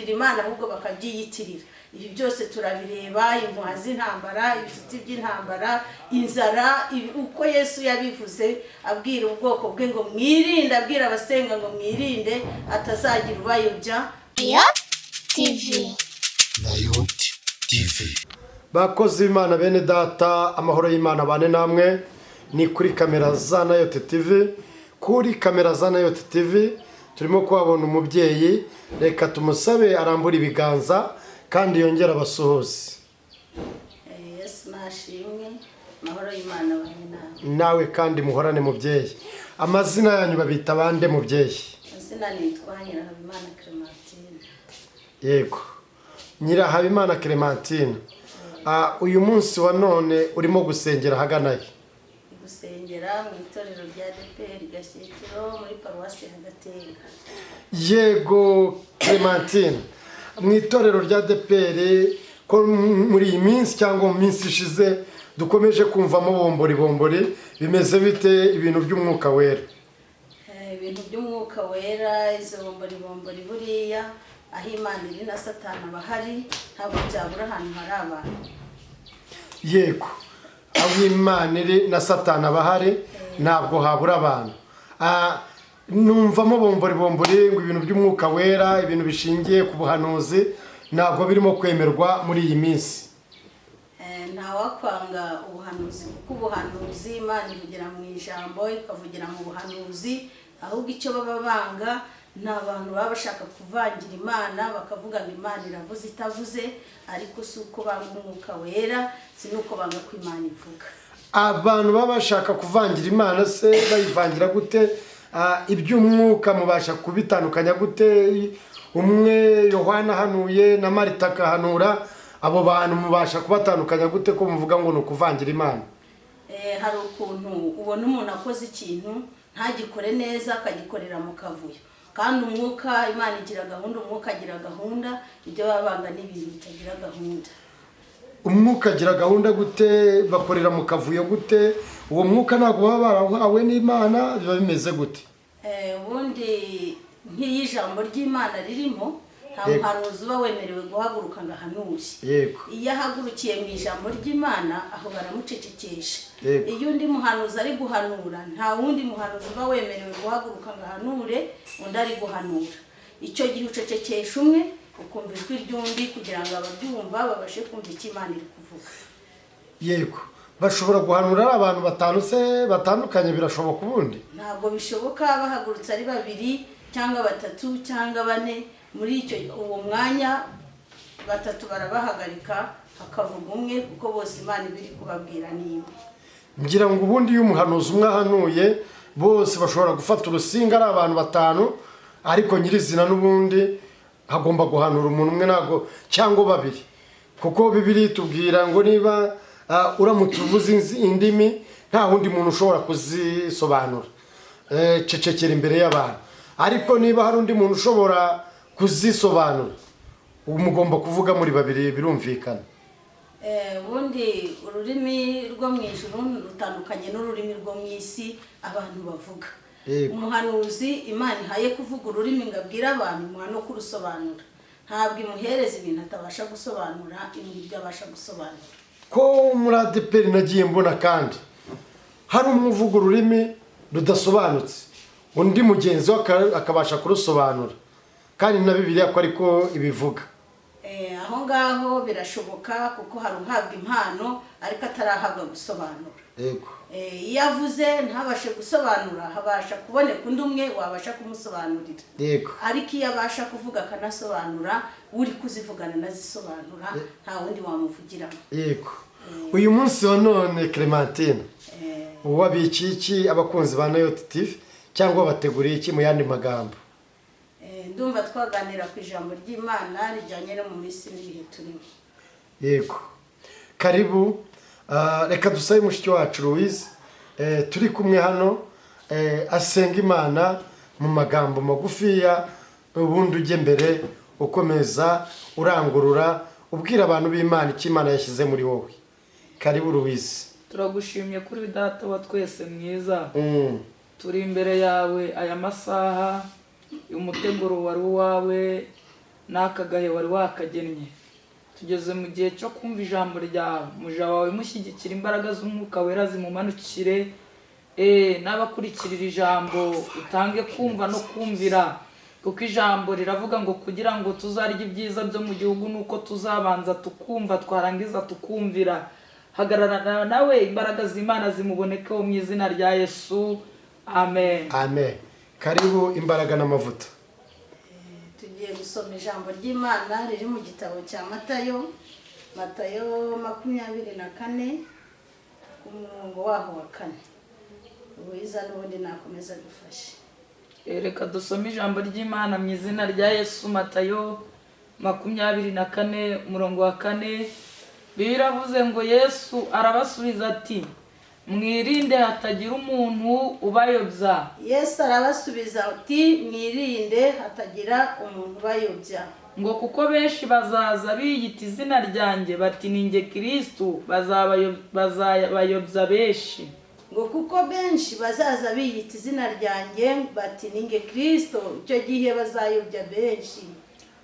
Imana ahubwo bakabyiyitirira. Ibi byose turabireba, impuha z'intambara, ibishyitsi by'intambara, inzara, uko Yesu yabivuze abwira ubwoko bwe ngo mwirinde, abwira abasenga ngo mwirinde atazagira ubayobya. Nayot TV. Bakozi Imana bene data, amahoro y'Imana bane namwe. Ni kuri kamera za Nayot TV. Kuri kamera za Nayot TV turimo kuhabona umubyeyi, reka tumusabe arambura ibiganza kandi yongera abasuhuze. Yesu nashimwe, amahoro y'Imana bane namwe. Nawe kandi muhorane mubyeyi. Amazina yanyu babita bande mubyeyi? Amazina nitwa Nyirahabimana Clementine. Yego. Nyirahabimana Clementine. Uyu munsi wa none urimo gusengera haganaye? Gusengera mu itorero rya ADEPR Gashyikiro muri paruwasi ya Gatenga. Yego Clementine, mu itorero rya ADEPR ko muri iyi minsi cyangwa mu minsi ishize dukomeje kumvamo bombori bimeze bite ibintu by'umwuka wera? Ibintu by'umwuka wera, izo bombori buriya aho Imana iri na Satani bahari, ntabwo byabura ahantu hari abantu. Yego, aho Imana iri na Satani bahari ntabwo habura abantu. Numvamo bombori ngo ibintu by'umwuka wera, ibintu bishingiye ku buhanuzi ntabwo birimo kwemerwa muri iyi minsi. Ntawakwanga ubuhanuzi, kuko ubuhanuzi Imana ivugira mu ijambo, ikavugira mu buhanuzi, ahubwo icyo baba banga ni abantu baba bashaka kuvangira Imana, bakavuga ngo Imana iravuze itavuze, ariko si uko banga umwuka wera, si nuko banga ko Imana ivuga. Abantu baba bashaka kuvangira Imana se bayivangira gute? Iby'umwuka mubasha kubitandukanya gute? Umwe Yohana hanuye na Marita kahanura, abo bantu mubasha kubatandukanya gute ko muvuga ngo nukuvangira Imana? Hari ukuntu ubona umuntu akoze ikintu ntagikore neza akagikorera mu kavuyo, kandi umwuka Imana igira gahunda, umwuka agira gahunda, ibyo babanga n'ibintu bitagira gahunda. Umwuka agira gahunda gute? Bakorera mu kavuyo gute? Uwo mwuka ntabwo baba barahawe n'Imana, biba bimeze gute? Ubundi nk'ijambo ry'Imana ririmo, nta muhanuzi uba wemerewe guhaguruka ngo ahanure. Yego. Iyo ahagurukiye mu ijambo ry'Imana aho baramucecekesha. Yego. Iyo undi muhanuzi ari guhanura, nta wundi muhanuzi uba wemerewe guhaguruka ngo ahanure, undi ari guhanura. Icyo gihe ucecekesha umwe, ukumva ijwi ry'undi kugira ngo ababyumva babashe kumva icyo Imana iri kuvuga. Yego. Bashobora guhanura ari abantu batanu se batandukanye, birashoboka ubundi? Ntabwo bishoboka bahagurutse ari babiri cyangwa batatu cyangwa bane, muri uwo mwanya batatu barabahagarika hakavuga umwe, kuko bose Imana ibiri kubabwira nimwe. Ngira ngo ubundi iyo umuhanuzi umwe ahanuye bose bashobora gufata urusinga ari abantu batanu, ariko nyirizina n'ubundi hagomba guhanura umuntu umwe ntabwo cyangwa babiri, kuko Bibiliya itubwira ngo niba uramutse uvuze indimi nta wundi muntu ushobora kuzisobanura, cecekera imbere y'abantu. Ariko niba hari undi muntu ushobora kuzisobanura, mugomba kuvuga muri babiri, birumvikana. Ubundi ururimi rwo mu ijuru rutandukanye n'ururimi rwo mu isi abantu bavuga. Umuhanuzi Imana ihaye kuvuga ururimi ngo abwire abantu, imuha no kurusobanura. Ntabwo imuhereza ibintu atabasha gusobanura, imuha ibyo abasha gusobanura. Ko muri ADEPR nagiye mbona kandi hari umwe uvuga ururimi rudasobanutse, undi mugenzi we akabasha kurusobanura, kandi na Bibiliya ko ariko ibivuga. Aho ngaho birashoboka, kuko hari uhabwa impano ariko atarahabwa gusobanura. Yego. Iyo avuze ntabashe gusobanura, habasha kuboneka undi umwe wabasha kumusobanurira. Yego. Ariko iyo abasha kuvuga akanasobanura, uri kuzivugana nazisobanura, nta wundi wamuvugiramo. Yego. Uyu munsi wa none Clementine, wabikiye iki abakunzi ba Nayot TV cyangwa bateguriye iki mu yandi magambo? Ndumva twaganira ku ijambo ry'Imana rijyanye no mu minsi n'ibihe turimo. Yego. Karibu. Reka dusabe mushiki wacu Louise turi kumwe hano, asenga Imana mu magambo magufiya, ubundi ujye mbere ukomeza urangurura ubwira abantu b'Imana icyo Imana yashyize muri wowe. Karibu Louise. Turagushimye kuri data wa twese mwiza. Turi imbere yawe aya masaha, umuteguro wari uwawe, n'aka gahe wari wakagennye. Tugeze mu gihe cyo kumva ijambo ryawe. Muja wawe mushyigikira imbaraga z'umwuka wera zimumanukire, n'abakurikirira ijambo utange kumva no kumvira, kuko ijambo riravuga ngo kugira ngo tuzarye ibyiza byo mu gihugu nuko tuzabanza tukumva, twarangiza tukumvira. Hagararana nawe, imbaraga z'Imana zimubonekeho mu izina rya Yesu, amen. Amen. Karibu imbaraga n'amavuta. Tugiye gusoma ijambo ry'Imana riri mu gitabo cya Matayo 24 ku murongo waho wa 4. Uwiza n'ubundi nakomeza gufasha. Reka dusome ijambo ry'Imana mu izina rya Yesu. Matayo 24 umurongo wa 4. Biravuze ngo Yesu arabasubiza ati, mwirinde hatagira umuntu ubayobya. Yesu arabasubiza ati, mwirinde hatagira umuntu ubayobya. Ngo kuko benshi bazaza biyita izina ryanjye bati ni njye Kristo, bazabayobya benshi. Ngo kuko benshi bazaza biyita izina ryanjye bati ni njye Kristo, icyo gihe bazayobya benshi.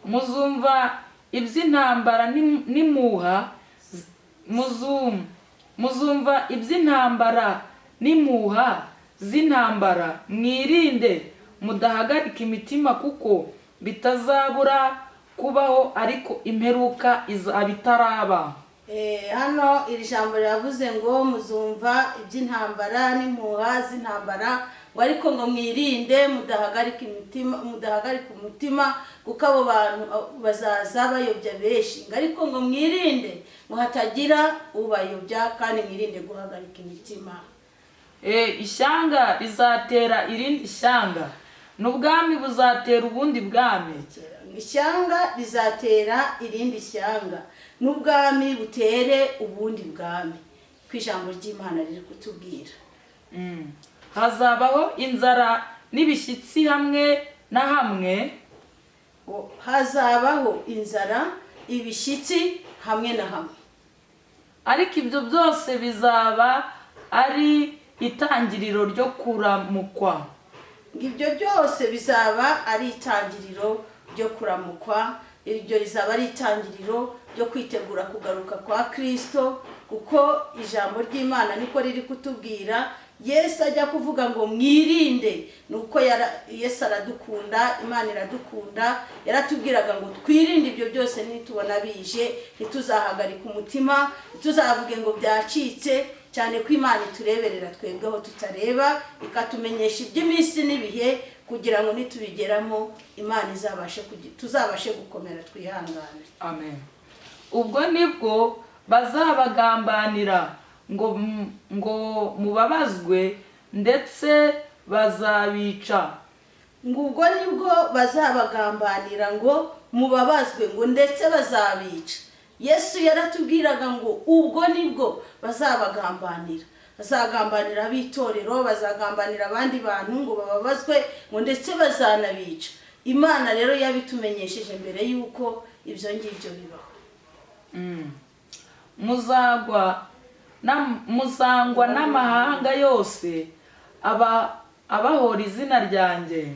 Muzumva iby'intambara n'imuha, muzumva iby'intambara n'imuha z'intambara, mwirinde mudahagarika imitima kuko bitazabura kubaho, ariko imperuka izaba itaraba. Hano iri jambo riravuze ngo muzumva iby'intambara n'impuha z'intambara, ngo ariko ngo mwirinde mudahagarika umutima kuko abo bantu bazaza bayobya benshi. Ngo ariko ngo mwirinde ngo hatagira ubayobya, kandi mwirinde guhagarika imitima. Ishyanga rizatera irindi shyanga, n'ubwami buzatera ubundi bwami. Ishyanga rizatera irindi shyanga, n'ubwami butere ubundi bwami. Ku ijambo ry'Imana riri kutubwira. Hazabaho inzara n'ibishyitsi hamwe na hamwe. Hazabaho inzara, ibishyitsi hamwe na hamwe. Ariko ibyo byose bizaba ari itangiriro ryo kuramukwa. Ibyo byose bizaba ari itangiriro ryo kuramukwa. Iryo rizaba ari itangiriro ryo kwitegura kugaruka kwa Kristo, kuko ijambo ry'Imana niko riri kutubwira. Yesu ajya kuvuga ngo mwirinde, nuko Yesu aradukunda, Imana iradukunda. Yaratubwiraga ngo twirinde ibyo byose, nitubona bije ntituzahagarika umutima, ntituzavuge ngo byacitse, cyane ko Imana itureberera twebweho tutareba, ikatumenyesha iby'iminsi n'ibihe, kugira ngo nitubigeramo Imana tuzabashe gukomera twihangane. Amen. Ubwo nibwo bazabagambanira ngo mubabazwe, ndetse bazabica. Ngo ubwo nibwo bazabagambanira ngo mubabazwe, ngo ndetse bazabica. Yesu yaratubwiraga ngo ubwo nibwo bazabagambanira. Bazagambanira ab'itorero, bazagambanira abandi bantu ngo bababazwe, ngo ndetse bazanabica. Imana rero yabitumenyesheje mbere yuko ibyo ngibyo bibaho. Muzangwa n'amahanga yose abahora izina ryanjye.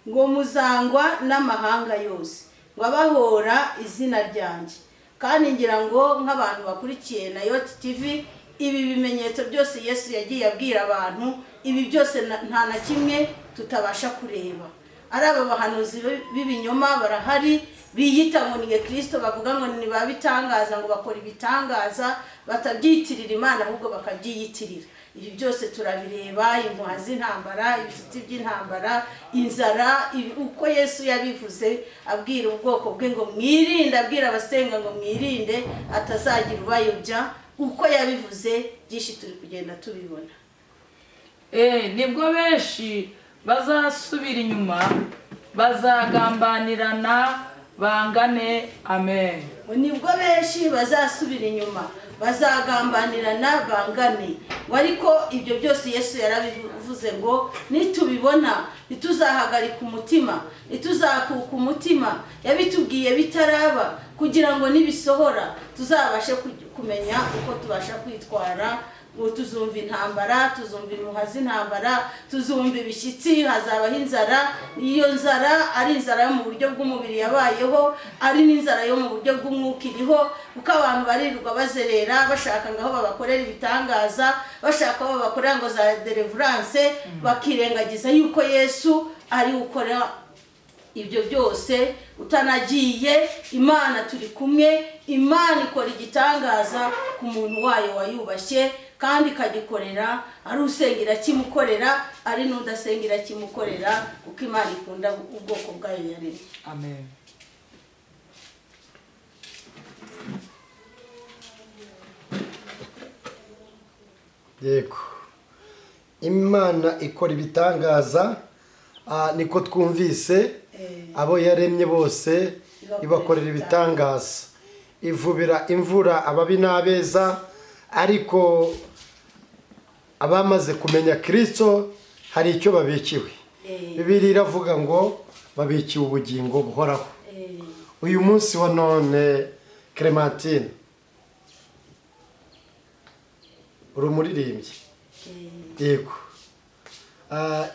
Ngo muzangwa n'amahanga yose, ngo abahora izina ryanjye. Kandi ngira ngo nk'abantu bakurikiye na Yoti TV, ibi bimenyetso byose Yesu yagiye abwira abantu, ibi byose nta na kimwe tutabasha kureba. Ari aba bahanuzi b'ibinyoma barahari, biyita ngo ni Kristo, bavuga ngo ni babitangaza, ngo bakora ibitangaza, batabyitirira Imana ahubwo bakabyiyitirira. Ibi byose turabireba, impuha z'intambara, ibishyitsi by'intambara, inzara, uko Yesu yabivuze abwira ubwoko bwe ngo mwirinde, abwira abasenga ngo mwirinde atazagira ubayobya. Uko yabivuze byinshi turi kugenda tubibona. Nibwo benshi bazasubira inyuma, bazagambanirana bangane. Amen. Nibwo benshi bazasubira inyuma, bazagambanirana bangane. Ariko ibyo byose Yesu yarabivuze ngo nitubibona ntituzahagarika umutima, ntituzakuka umutima. Yabitubwiye bitaraba, kugira ngo nibisohora tuzabashe kumenya uko tubasha kwitwara ubu tuzumva intambara, tuzumva impuha z'intambara, tuzumva ibishyitsi, hazabaho inzara. Iyo nzara ari inzara yo mu buryo bw'umubiri yabayeho, ari n'inzara yo mu buryo bw'umwuka iriho, kuko abantu barirwa bazerera bashaka ngo aho babakorera ibitangaza, bashaka aho babakorera ngo za deliverance, bakirengagiza yuko Yesu ari ukora ibyo byose. Utanagiye, Imana turi kumwe, Imana ikora igitangaza ku muntu wayo wayubashye, kandi ikagikorera ari usengera kimukorera, ari n'udasengera kimukorera, kuko Imana ikunda ubwoko bwayo yaremye. Amen. Yego, Imana ikora ibitangaza, niko twumvise, abo yaremye bose ibakorera ibitangaza, ivubira imvura ababi n'abeza, ariko abamaze kumenya Kristo hari icyo babikiwe. Bibiliya iravuga ngo babikiwe ubugingo buhoraho. Uyu munsi wa none Clementine, uri umuririmbyi. Yego,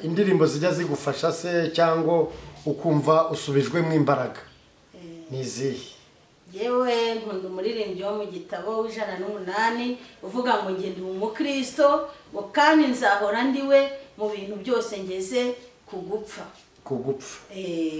indirimbo zijya zigufasha se cyangwa ukumva usubijwemo imbaraga ni izihe? Yewe nkunda umuririmbyi wo mu gitabo w'108 uvuga ngo njye ndi umukristo, ngo kandi nzahora ndiwe mu bintu byose ngeze kugupfa.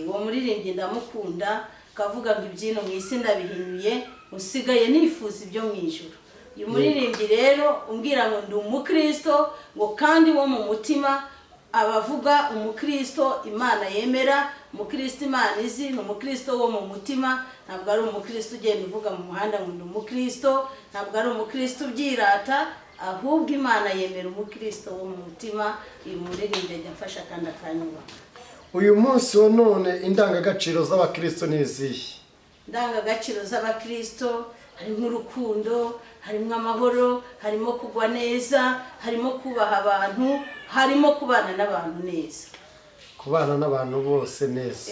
Uwo muririmbyi ndamukunda, kavuga ngo ibyino mu isi ndabihinyuye, usigaye nifuza ibyo mu ijuru. Uyu muririmbyi rero umbwira ngo ndi umukristo, ngo kandi wo mu mutima, abavuga umukristo Imana yemera, umukristo Imana izi, ni umukristo wo mu mutima, ntabwo ari umukristo ugenda uvuga mu muhanda ngo ndi umukristo, ntabwo ari umukristo ubyirata, ahubwo Imana yemera umukristo wo mu mutima. Uyu muririmbyi ajya amfasha kandi akanyubaka. Uyu munsi wa none indangagaciro z'abakristo ni izihe? Indangagaciro z'abakristo harimo urukundo, harimo amahoro, harimo kugwa neza, harimo kubaha abantu, harimo kubana n'abantu neza. Kubana n'abantu bose neza.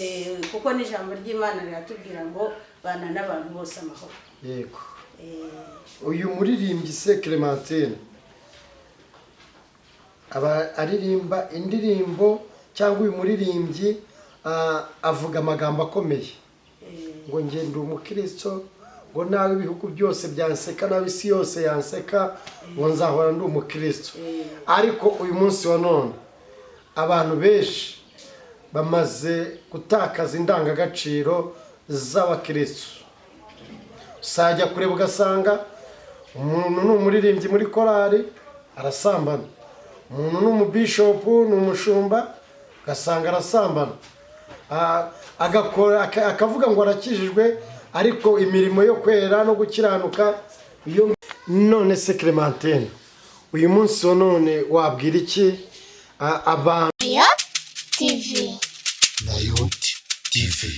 Kuko n'ijambo ry'Imana riratubwira ngo bana n'abantu bose amahoro. Yego. Uyu muririmbyi se Clementine aba aririmba indirimbo, cyangwa uyu muririmbyi avuga amagambo akomeye ngo njye ndi umukristo, ngo nawe ibihugu byose byanseka, nawe isi yose yanseka, ngo nzahora ndi umukristo. Ariko uyu munsi wa none abantu benshi bamaze gutakaza indangagaciro z'abakristo. Usajya kureba ugasanga umuntu ni umuririmbyi muri korari arasambana, umuntu ni umubishopu, ni umushumba, ugasanga arasambana, akavuga ngo arakijijwe, ariko imirimo yo kwera no gukiranuka iyo. None se Clementine, uyu munsi wa none wabwira iki abantu? Nayoti TV.